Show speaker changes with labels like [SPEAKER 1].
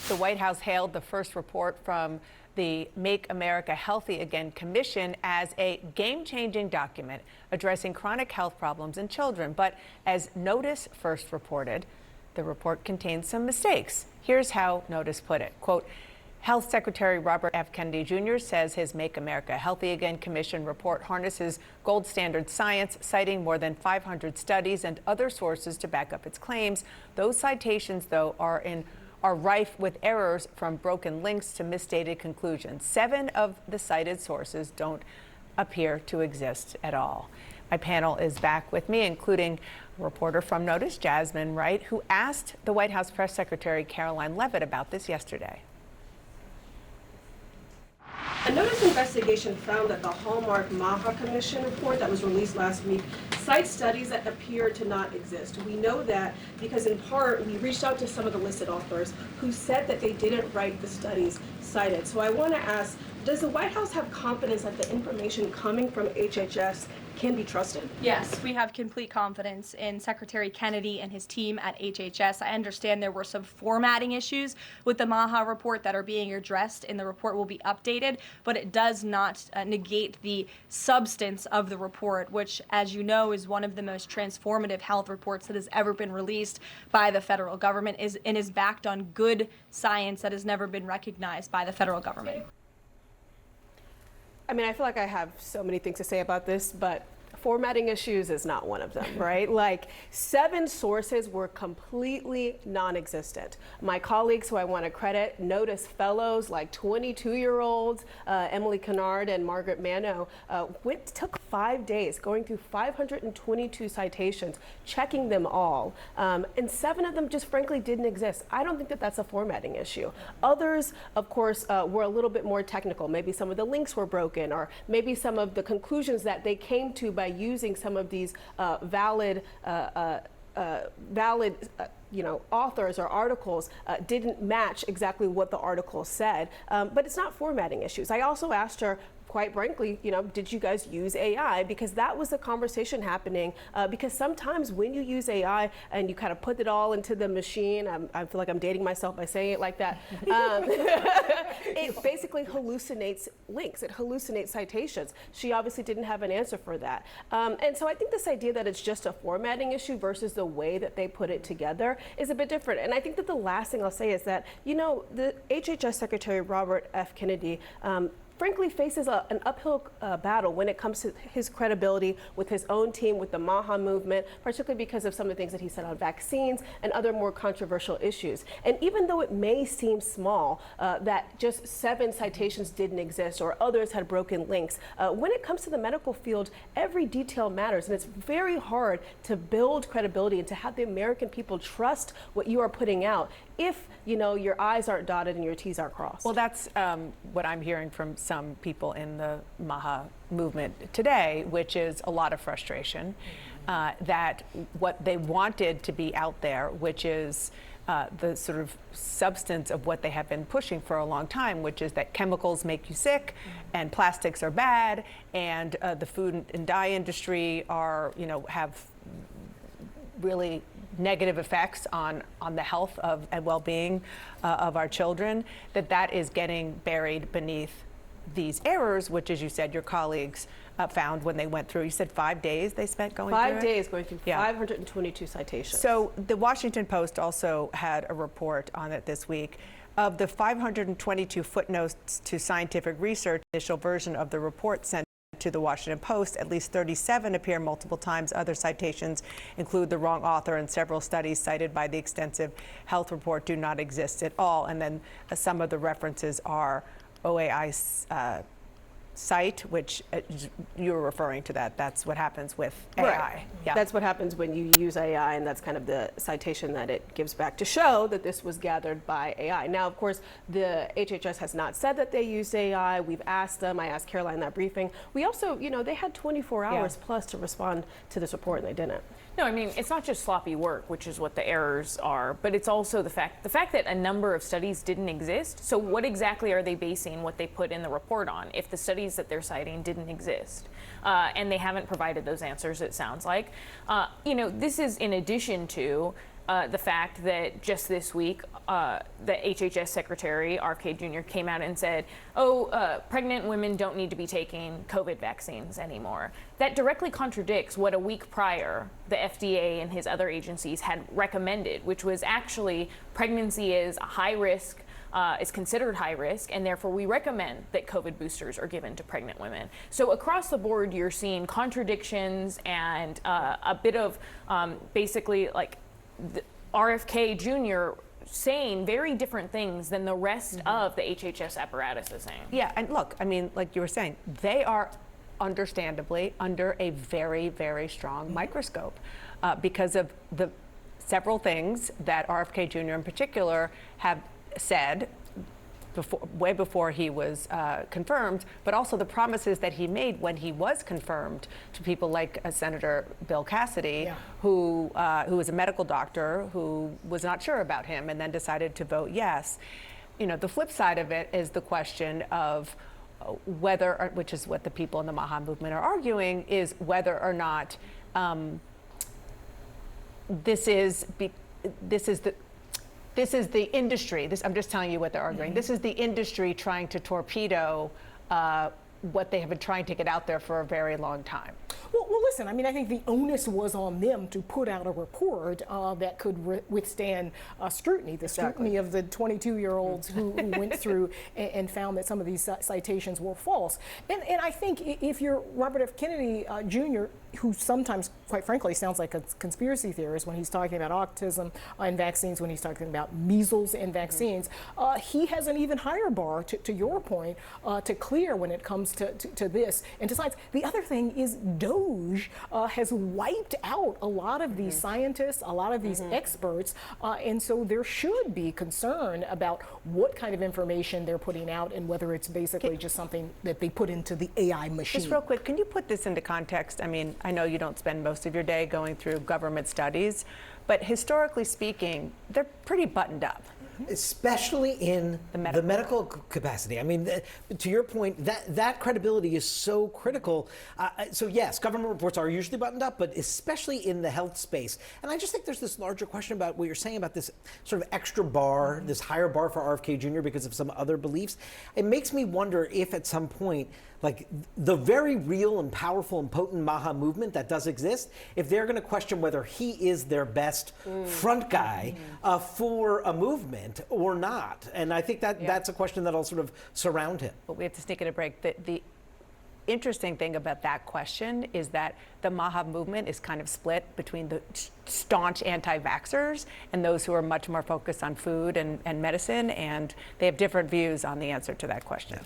[SPEAKER 1] The White House hailed the first report from the Make America Healthy Again Commission as a game-changing document addressing chronic health problems in children. But as Notice first reported, the report contains some mistakes. Here's how Notice put it. Quote, Health Secretary Robert F. Kennedy Jr. says his Make America Healthy Again Commission report harnesses gold standard science, citing more than 500 studies and other sources to back up its claims. Those citations, though, are rife with errors, from broken links to misstated conclusions. 7 of the cited sources don't appear to exist at all. My panel is back with me, including a reporter from Notice, Jasmine Wright, who asked the White House Press Secretary Karoline Leavitt about this yesterday.
[SPEAKER 2] A Notice investigation found that the Hallmark MAHA Commission report that was released last week cites studies that appear to not exist. We know that because, in part, we reached out to some of the listed authors who said that they didn't write the studies cited. So I want to ask, does the White House have confidence that the information coming from HHS can be trusted?
[SPEAKER 3] Yes, we have complete confidence in Secretary Kennedy and his team at HHS. I understand there were some formatting issues with the MAHA report that are being addressed, and the report will be updated, but it does not negate the substance of the report, which, as you know, is one of the most transformative health reports that has ever been released by the federal government and is backed on good science that has never been recognized by the federal government.
[SPEAKER 2] I mean, I feel like I have so many things to say about this, but formatting issues is not one of them, right? Like, 7 sources were completely non-existent. My colleagues, who I want to credit, Notice fellows like 22-year-olds, Emily Kennard and Margaret Mano, took 5 days going through 522 citations, checking them all, and 7 of them just frankly didn't exist. I don't think that that's a formatting issue. Others, of course, were a little bit more technical. Maybe some of the links were broken, or maybe some of the conclusions that they came to by using some of these valid authors or articles didn't match exactly what the article said. But it's not formatting issues. I also asked her, quite frankly, did you guys use AI? Because that was the conversation happening. Because sometimes when you use AI and you kind of put it all into the machine, I feel like I'm dating myself by saying it like that, it basically hallucinates links. It hallucinates citations. She obviously didn't have an answer for that. And so I think this idea that it's just a formatting issue versus the way that they put it together is a bit different. And I think that the last thing I'll say is that, the HHS Secretary Robert F. Kennedy frankly faces an uphill battle when it comes to his credibility with his own team, with the MAHA movement, particularly because of some of the things that he said on vaccines and other more controversial issues. And even though it may seem small that just 7 citations didn't exist or others had broken links, when it comes to the medical field, every detail matters, and it's very hard to build credibility and to have the American people trust what you are putting out if your I's aren't dotted and your T's aren't crossed.
[SPEAKER 1] Well, that's what I'm hearing from some people in the MAHA movement today, which is a lot of frustration that what they wanted to be out there, which is the sort of substance of what they have been pushing for a long time, which is that chemicals make you sick and plastics are bad, and the food and dye industry have really negative effects on the health and well-being of our children, that is getting buried beneath these errors, which, as you said, your colleagues found when they went through. You said 5 days they spent going through it?
[SPEAKER 2] 5 days going through 522 citations.
[SPEAKER 1] So the Washington Post also had a report on it this week. Of the 522 footnotes to scientific research, initial version of the report sent to the Washington Post, at least 37 appear multiple times. Other citations include the wrong author, and several studies cited by the extensive health report do not exist at all. And then some of the references are OAI's site, which you were referring to that. That's what happens with AI.
[SPEAKER 2] Right. Yeah. That's what happens when you use AI, and that's kind of the citation that it gives back to show that this was gathered by AI. Now, of course, the HHS has not said that they used AI. We've asked them. I asked Caroline in that briefing. We also, they had 24 hours plus to respond to this report, and they didn't.
[SPEAKER 4] No, I mean, it's not just sloppy work, which is what the errors are, but it's also the fact that a number of studies didn't exist. So what exactly are they basing what they put in the report on if the studies that they're citing didn't exist? And they haven't provided those answers, it sounds like. This is in addition to the fact that just this week, the HHS Secretary, RFK Jr., came out and said, pregnant women don't need to be taking COVID vaccines anymore. That directly contradicts what a week prior the FDA and his other agencies had recommended, which was actually pregnancy is a high risk, is considered high risk, and therefore we recommend that COVID boosters are given to pregnant women. So across the board, you're seeing contradictions and a bit of basically like the RFK Jr. saying very different things than the rest of the HHS apparatus is saying.
[SPEAKER 1] Yeah, and look, I mean, like you were saying, they are understandably under a very, very strong microscope because of the several things that RFK Jr. in particular have said way before he was confirmed, but also the promises that he made when he was confirmed to people like Senator Bill Cassidy, who was a medical doctor who was not sure about him and then decided to vote yes. You know, the flip side of it is the question of whether, which is what the people in the MAHA movement are arguing, is whether or not this is the industry. I'm just telling you what they're arguing. This is the industry trying to torpedo what they have been trying to get out there for a very long time.
[SPEAKER 5] Well, listen, I mean, I think the onus was on them to put out a report that could withstand scrutiny, the scrutiny of the 22-year-olds who went through and found that some of these citations were false. And I think if you're Robert F. Kennedy Jr., who sometimes, quite frankly, sounds like a conspiracy theorist when he's talking about autism and vaccines, when he's talking about measles and vaccines, he has an even higher bar, to your point, to clear when it comes to this and to science. The other thing is DOGE has wiped out a lot of these scientists, a lot of these experts, and so there should be concern about what kind of information they're putting out and whether it's basically just something that they put into the AI machine.
[SPEAKER 1] Just real quick, can you put this into context? I mean, I know you don't spend most of your day going through government studies, but historically speaking, they're pretty buttoned up.
[SPEAKER 6] Especially in the medical capacity. I mean, to your point, that credibility is so critical. So yes, government reports are usually buttoned up, but especially in the health space. And I just think there's this larger question about what you're saying about this sort of extra bar, this higher bar for RFK Jr. because of some other beliefs. It makes me wonder if at some point, like the very real and powerful and potent MAHA movement that does exist, if they're going to question whether he is their best front guy for a movement or not. And I think that that's a question that'll sort of surround him.
[SPEAKER 1] But we have to sneak in a break. The interesting thing about that question is that the MAHA movement is kind of split between the staunch anti-vaxxers and those who are much more focused on food and medicine, and they have different views on the answer to that question.